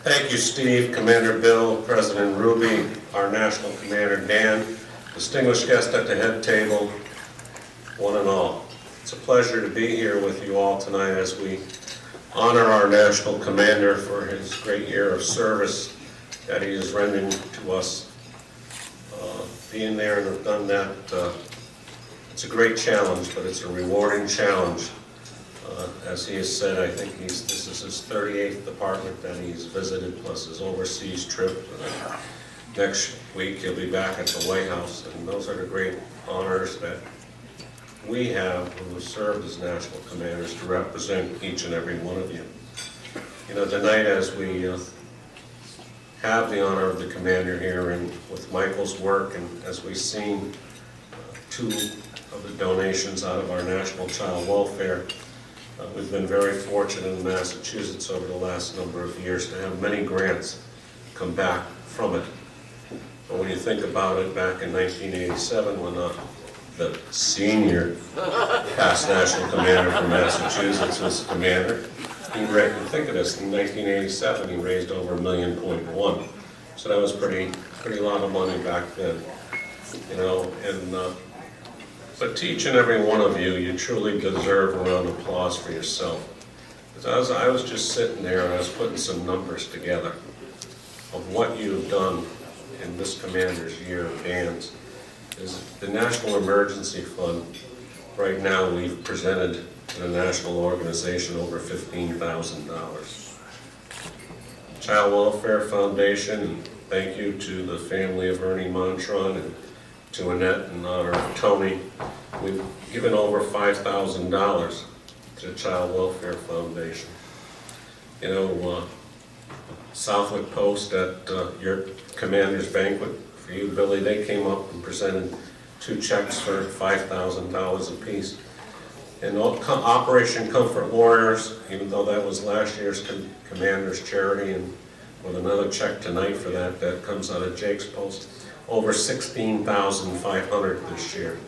Thank you, Steve, Commander Bill, President Ruby, our National Commander Dan, distinguished guests at the head table, one and all. It's a pleasure to be here with you all tonight as we honor our National Commander for his great year of service that he is rendering to us. Being there and have done that, it's a great challenge, but it's a rewarding challenge. As he has said, I think this is his 38th department that he's visited, plus his overseas trip. Next week he'll be back at the White House, and those are the great honors that we have who have served as national commanders to represent each and every one of you. You know, tonight as we have the honor of the commander here, and with Michael's work, and as we've seen two of the donations out of our National Child Welfare, we've been very fortunate in Massachusetts over the last number of years to have many grants come back from it. But when you think about it, back in 1987, when the senior past national commander from Massachusetts was commander, think of this, in 1987 he raised over $1.1 million. So that was pretty lot of money back then. You know, and but to each and every one of you, you truly deserve a round of applause for yourself. Because I was just sitting there and I was putting some numbers together of what you've done in this commander's year of Dan's. Is the National Emergency Fund, right now we've presented to the national organization over $15,000. Child Welfare Foundation, and thank you to the family of Ernie Montron and to Annette in honor of Tony. We've given over $5,000 to the Child Welfare Foundation. You know, Southwick Post at your commander's banquet, for you, Billy, they came up and presented 2 checks for $5,000 apiece. And Operation Comfort Warriors, even though that was last year's commander's charity, and with another check tonight for that comes out of Jake's Post, over $16,500 this year.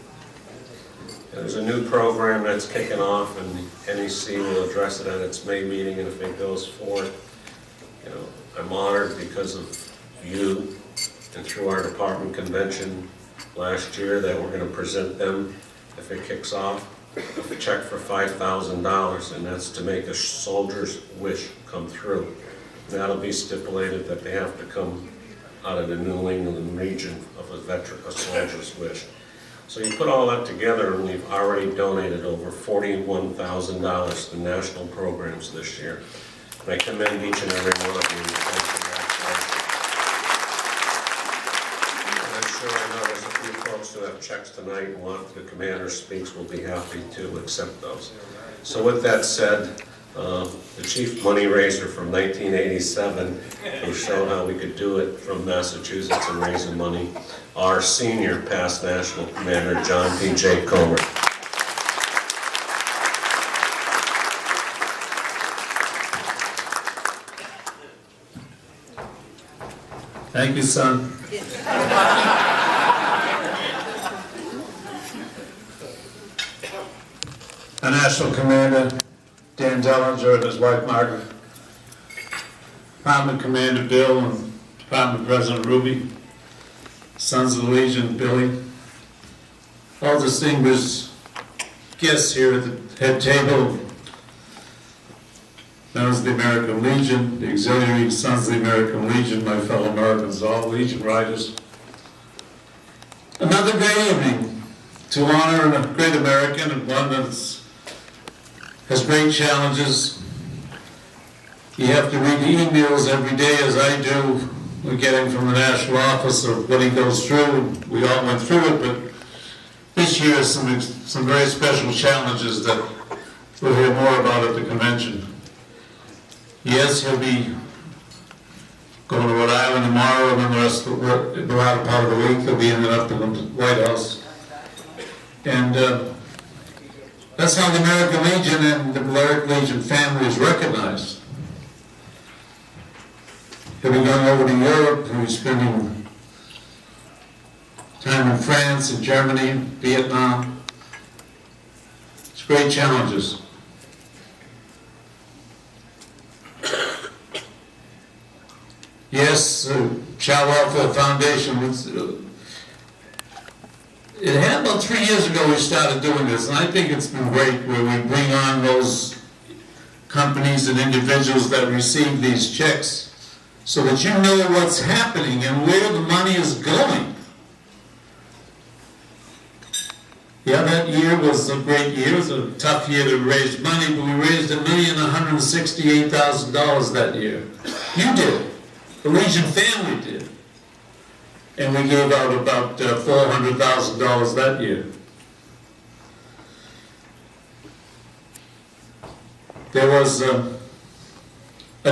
There's a new program that's kicking off, and NEC will address it at its May meeting, and if it goes forward, you know, I'm honored because of you and through our department convention last year that we're going to present them, if it kicks off, a check for $5,000, and that's to make a soldier's wish come through. And that'll be stipulated that they have to come out of the New England region of a soldier's wish. So you put all that together, and we've already donated over $41,000 to national programs this year. And I commend each and every one of you. And I'm sure I know there's a few folks who have checks tonight and want the commander speaks, will be happy to accept those. So with that said, the chief money raiser from 1987, who showed how we could do it from Massachusetts and raising money, our senior past national commander, John P.J. Comer. Thank you, son. Our national commander, Dan Dellinger, and his wife Margaret, Department Commander Bill and Department President Ruby, Sons of the Legion, Billy, all distinguished guests here at the head table, members of the American Legion, the auxiliary Sons of the American Legion, my fellow Americans, all Legion riders. Another great evening to honor a great American, and one that has great challenges. You have to read the emails every day, as I do. We're getting from the national office of what he goes through. We all went through it, but this year is some very special challenges that we'll hear more about at the convention. Yes, he'll be going to Rhode Island tomorrow, and then the latter part of the week he'll be ending up in the White House. And that's how the American Legion and the American Legion family is recognized. He'll be going over to Europe, he'll be spending time in France and Germany, Vietnam. It's great challenges. Yes, Child Welfare Foundation, it had about 3 years ago we started doing this, and I think it's been great where we bring on those companies and individuals that receive these checks so that you know what's happening and where the money is going. Yeah, that year was a great year. It was a tough year to raise money, but we raised $1,168,000 that year. You did. The Legion family did. And we gave out about $400,000 that year. There was a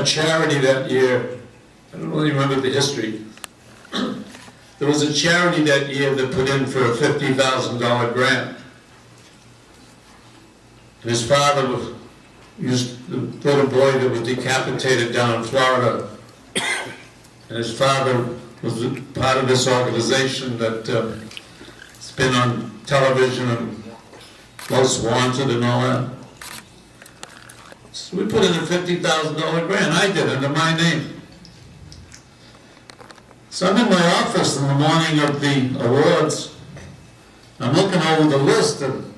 charity that year, I don't really remember the history. There was a charity that year that put in for a $50,000 grant. And his father was the little boy that was decapitated down in Florida. And his father was part of this organization that has been on television and Most Wanted and all that. So we put in a $50,000 grant. I did, under my name. So I'm in my office in the morning of the awards. I'm looking over the list and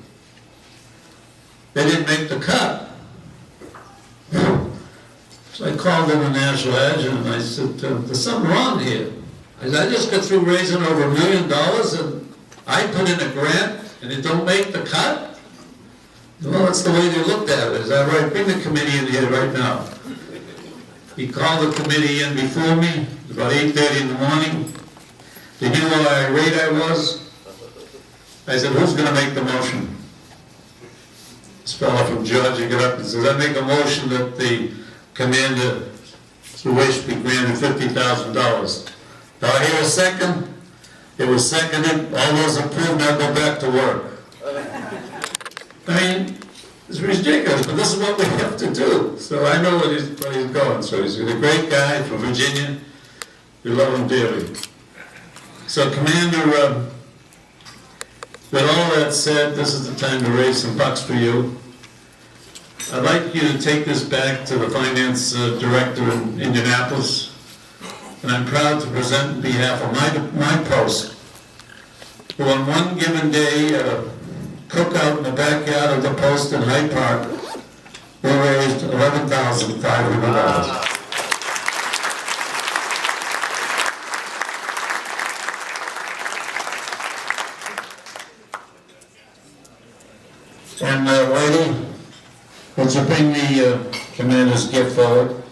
they didn't make the cut. So I called in the national agent and I said, there's something wrong here. I said, I just got through raising over $1 million and I put in a grant and it don't make the cut? Well, that's the way they looked at it. Is that right? Bring the committee in here right now. He called the committee in before me, about 8:30 in the morning. They knew how irate I was. I said, who's going to make the motion? This fellow from Georgia got up and says, I make a motion that the commander wish be granted $50,000. Do I hear a second? It was seconded. All those approved, now go back to work. I mean, it's ridiculous, but this is what we have to do. So I know where he's going. So he's a great guy from Virginia. We love him dearly. So Commander, with all that said, this is the time to raise some bucks for you. I'd like you to take this back to the finance director in Indianapolis. And I'm proud to present on behalf of my post, who on one given day, cookout in the backyard of the post in Hyde Park, we raised $11,500. And lady, would you bring the commander's gift forward?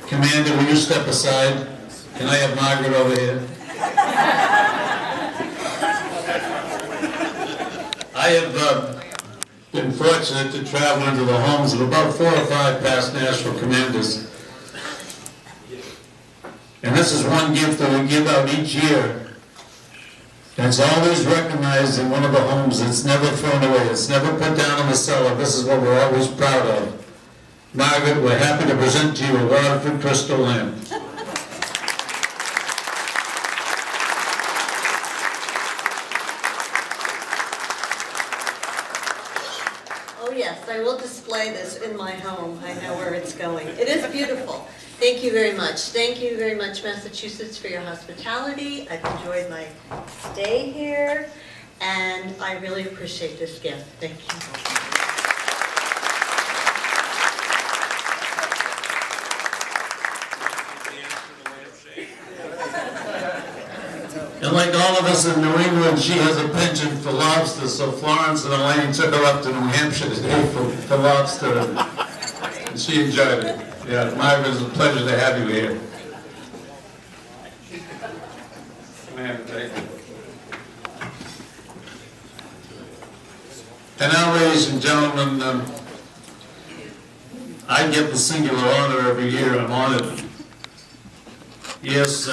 Commander, will you step aside? Can I have Margaret over here? I have been fortunate to travel into the homes of about 4 or 5 past national commanders. And this is one gift that we give out each year. And it's always recognized in one of the homes. It's never thrown away. It's never put down in the cellar. This is what we're always proud of. Margaret, we're happy to present to you a Waterford crystal lamp. Oh yes, I will display this in my home. I know where it's going. It is beautiful. Thank you very much. Thank you very much, Massachusetts, for your hospitality. I've enjoyed my stay here, and I really appreciate this gift. Thank you. And like all of us in New England, she has a penchant for lobster, so Florence and Elaine took her up to New Hampshire today for lobster, and she enjoyed it. Yeah, Margaret, it's a pleasure to have you here. Thank you. And now, ladies and gentlemen, I get the singular honor every year. I'm honored. Yes,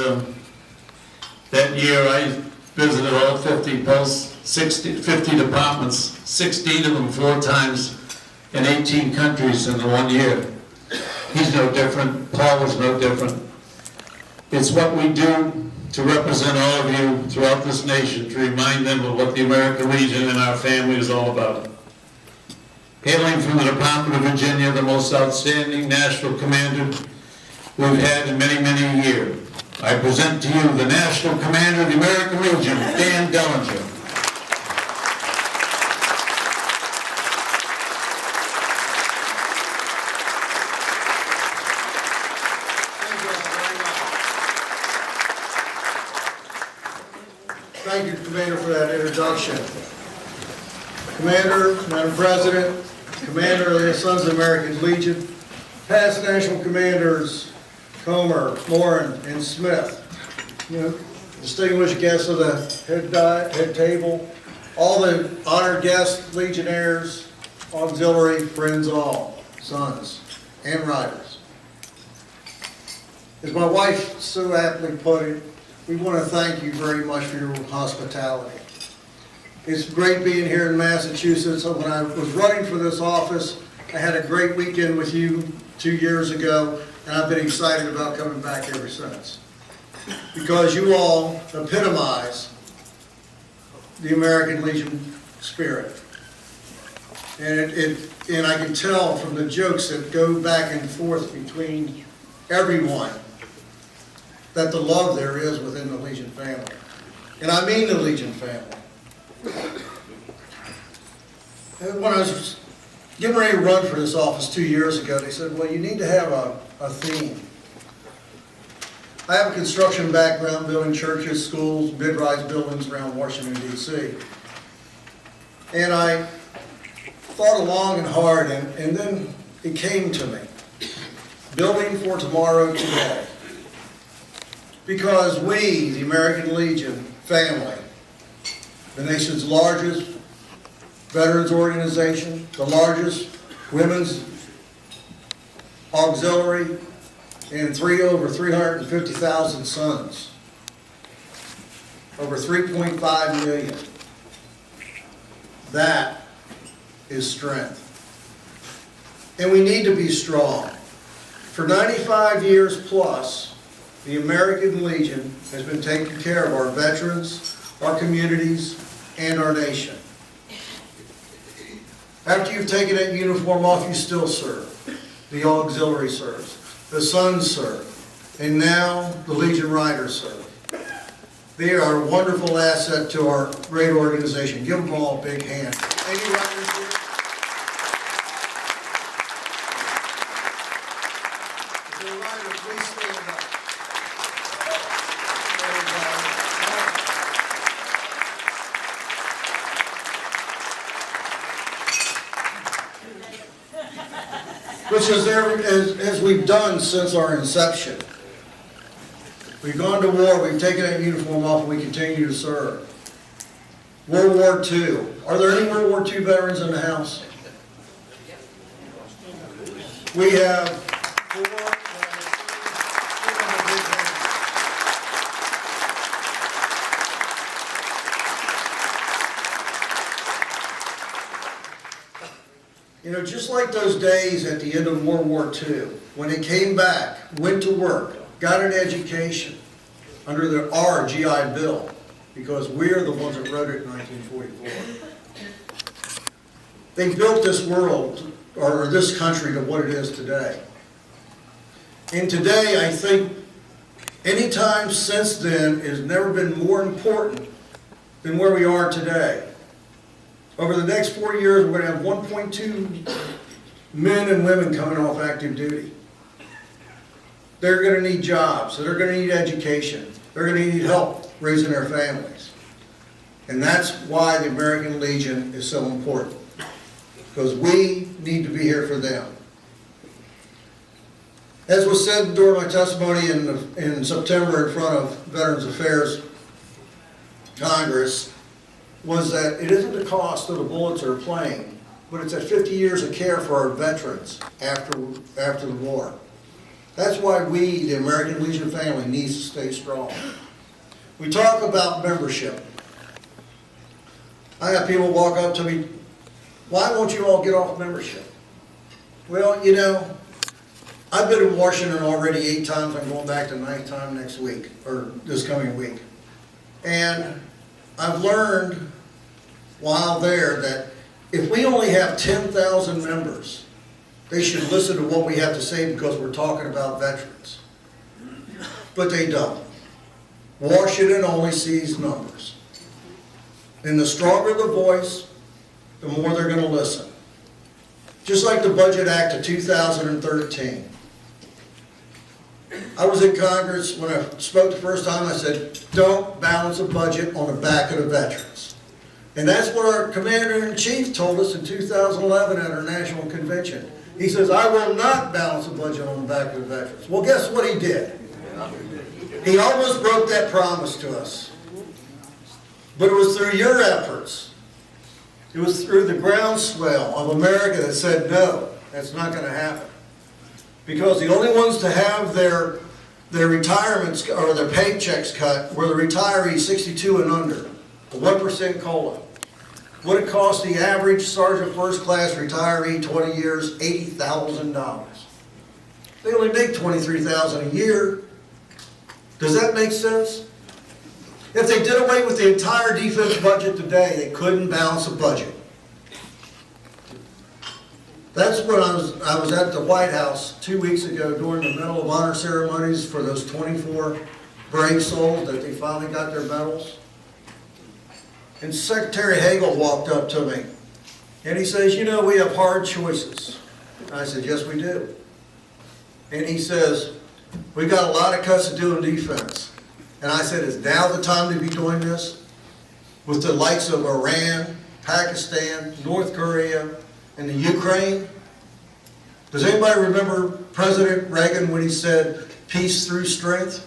that year I visited all 50 posts, 50 departments, 16 of them 4 times in 18 countries in the 1 year. He's no different. Paul is no different. It's what we do to represent all of you throughout this nation, to remind them of what the American Legion and our family is all about. hailing from the Department of Virginia, the most outstanding national commander we've had in many, many years. I present to you the National Commander of the American Legion, Dan Dellinger. Thank you, Commander, for that introduction. Commander, Madam President, Commander of the Sons of the American Legion, past national commanders Comer, Morin, and Smith, distinguished guests of the head table, all the honored guests, legionnaires, auxiliary, friends all, sons, and riders. As my wife so aptly put it, we want to thank you very much for your hospitality. It's great being here in Massachusetts. When I was running for this office, I had a great weekend with you 2 years ago, and I've been excited about coming back ever since. Because you all epitomize the American Legion spirit. And I can tell from the jokes that go back and forth between everyone that the love there is within the Legion family. And I mean the Legion family. And when I was getting ready to run for this office 2 years ago, they said, well, you need to have a theme. I have a construction background, building churches, schools, mid-rise buildings around Washington, D.C. And I thought long and hard, and then it came to me. Building for tomorrow, today. Because we, the American Legion family, the nation's largest veterans organization, the largest women's auxiliary, and over 350,000 sons. Over 3.5 million. That is strength. And we need to be strong. For 95 years plus, the American Legion has been taking care of our veterans, our communities, and our nation. After you've taken that uniform off, you still serve. The auxiliary serves. The sons serve. And now the Legion Riders serve. They are a wonderful asset to our great organization. Give them all a big hand. Any riders here? If you're a rider, please stand up. Which is as we've done since our inception. We've gone to war, we've taken that uniform off, and we continue to serve. World War II. Are there any World War II veterans in the house? We have 4. Just like those days at the end of World War II, when they came back, went to work, got an education under our GI Bill, because we're the ones that wrote it in 1944. They built this world, or this country, to what it is today. And today, I think, any time since then has never been more important than where we are today. Over the next 4 years, we're going to have 1.2 men and women coming off active duty. They're going to need jobs. They're going to need education. They're going to need help raising their families. And that's why the American Legion is so important. Because we need to be here for them. As was said during my testimony in September in front of Veterans Affairs Congress, was that it isn't the cost of the bullets or a plane, but it's that 50 years of care for our veterans after the war. That's why we, the American Legion family, needs to stay strong. We talk about membership. I have people walk up to me, why won't you all get off membership? Well, I've been in Washington already 8 times. I'm going back the 9th time next week, or this coming week. And I've learned while there that if we only have 10,000 members, they should listen to what we have to say because we're talking about veterans. But they don't. Washington only sees numbers. And the stronger the voice, the more they're going to listen. Just like the Budget Act of 2013. I was in Congress when I spoke the first time. I said, don't balance a budget on the back of the veterans. And that's what our Commander-in-Chief told us in 2011 at our National Convention. He says, I will not balance a budget on the back of the veterans. Well, guess what he did? He almost broke that promise to us. But it was through your efforts. It was through the groundswell of America that said, no, that's not going to happen. Because the only ones to have their retirements or their paychecks cut were the retirees 62 and under, the 1% COLA. What it cost the average Sergeant First Class retiree 20 years, $80,000. They only make $23,000 a year. Does that make sense? If they did away with the entire defense budget today, they couldn't balance a budget. That's when I was at the White House 2 weeks ago during the Medal of Honor ceremonies for those 24 brave souls that they finally got their medals. And Secretary Hagel walked up to me and he says, you know, we have hard choices. I said, yes, we do. And he says, we've got a lot of cuts to do in defense. And I said, is now the time to be doing this? With the likes of Iran, Pakistan, North Korea, and the Ukraine? Does anybody remember President Reagan when he said, peace through strength?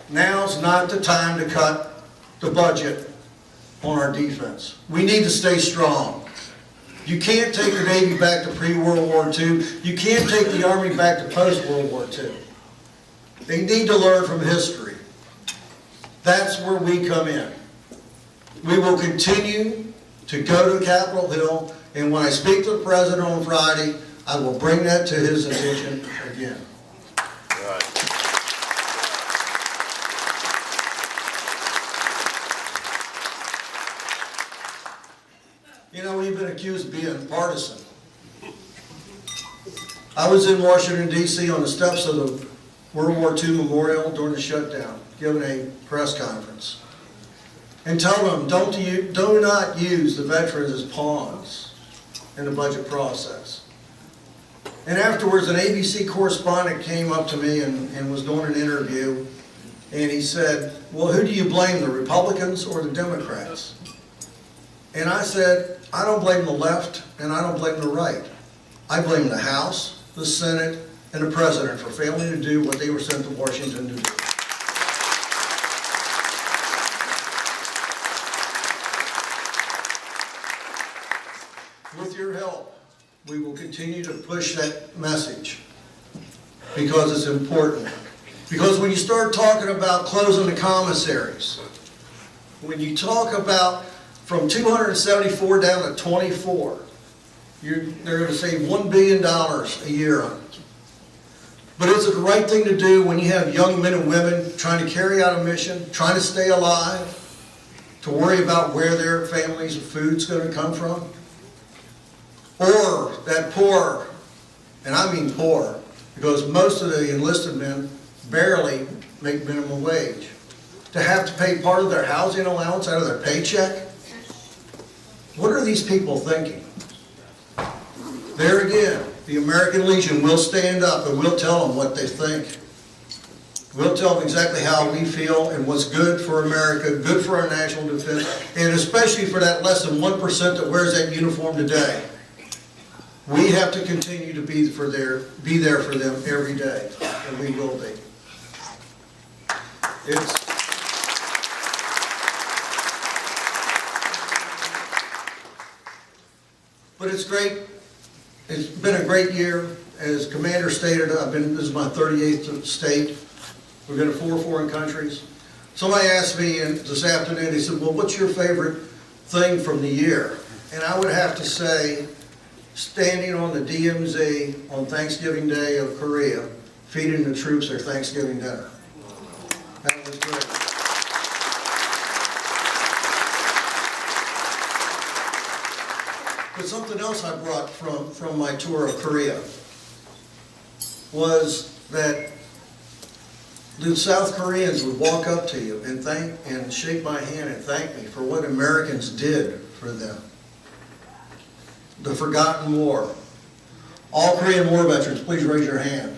Now's not the time to cut the budget on our defense. We need to stay strong. You can't take the Navy back to pre-World War II. You can't take the Army back to post-World War II. They need to learn from history. That's where we come in. We will continue to go to Capitol Hill, and when I speak to the President on Friday, I will bring that to his attention again. You know, we've been accused of being partisan. I was in Washington, D.C. on the steps of the World War II Memorial during the shutdown, giving a press conference. And telling them, do not use the veterans as pawns in the budget process. And afterwards, an ABC correspondent came up to me and was doing an interview, and he said, well, who do you blame, the Republicans or the Democrats? And I said, I don't blame the left and I don't blame the right. I blame the House, the Senate, and the President for failing to do what they were sent to Washington to do. With your help, we will continue to push that message because it's important. Because when you start talking about closing the commissaries, when you talk about from 274 down to 24, they're going to save $1 billion a year on it. But is it the right thing to do when you have young men and women trying to carry out a mission, trying to stay alive, to worry about where their families' food's going to come from? Or that poor, and I mean poor, because most of the enlisted men barely make minimum wage, to have to pay part of their housing allowance out of their paycheck? What are these people thinking? There again, the American Legion will stand up and we'll tell them what they think. We'll tell them exactly how we feel and what's good for America, good for our national defense, and especially for that less than 1% that wears that uniform today. We have to continue to be there for them every day, and we will be. But it's great. It's been a great year. As Commander stated, this is my 38th state. We've been to 4 foreign countries. Somebody asked me this afternoon, he said, well, what's your favorite thing from the year? And I would have to say, standing on the DMZ on Thanksgiving Day of Korea, feeding the troops their Thanksgiving dinner. That was great. But something else I brought from my tour of Korea was that the South Koreans would walk up to you and shake my hand and thank me for what Americans did for them. The forgotten war. All Korean War veterans, please raise your hand.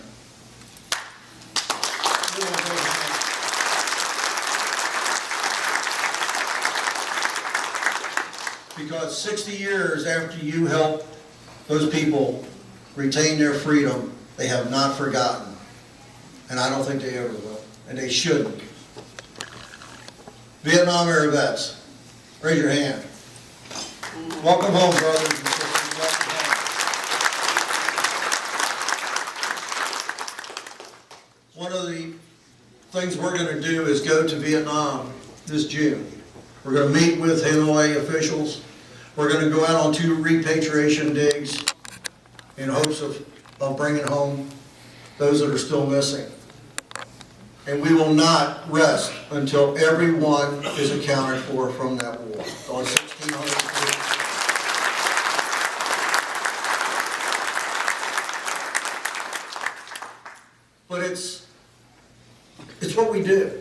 Because 60 years after you helped those people retain their freedom, they have not forgotten. And I don't think they ever will. And they shouldn't. Vietnam era vets, raise your hand. Welcome home, brothers and sisters. Welcome home. One of the things we're going to do is go to Vietnam this June. We're going to meet with Hanoi officials. We're going to go out on 2 repatriation digs in hopes of bringing home those that are still missing. And we will not rest until everyone is accounted for from that war. On 1,600 people. But it's what we do.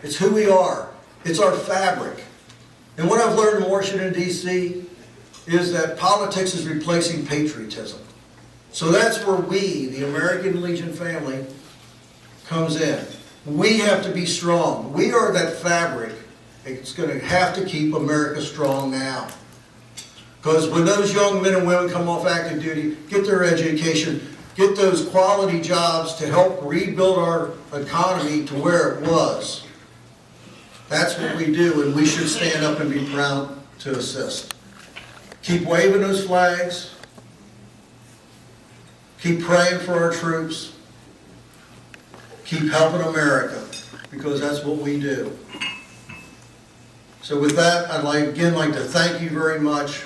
It's who we are. It's our fabric. And what I've learned in Washington, D.C. is that politics is replacing patriotism. So that's where we, the American Legion family, comes in. We have to be strong. We are that fabric. It's going to have to keep America strong now. Because when those young men and women come off active duty, get their education, get those quality jobs to help rebuild our economy to where it was. That's what we do, and we should stand up and be proud to assist. Keep waving those flags. Keep praying for our troops. Keep helping America, because that's what we do. So with that, I'd again like to thank you very much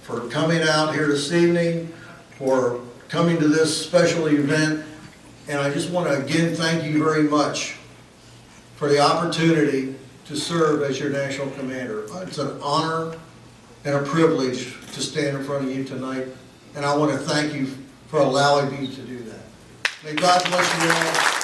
for coming out here this evening, for coming to this special event. And I just want to again thank you very much for the opportunity to serve as your national commander. It's an honor and a privilege to stand in front of you tonight. And I want to thank you for allowing me to do that. May God bless you all.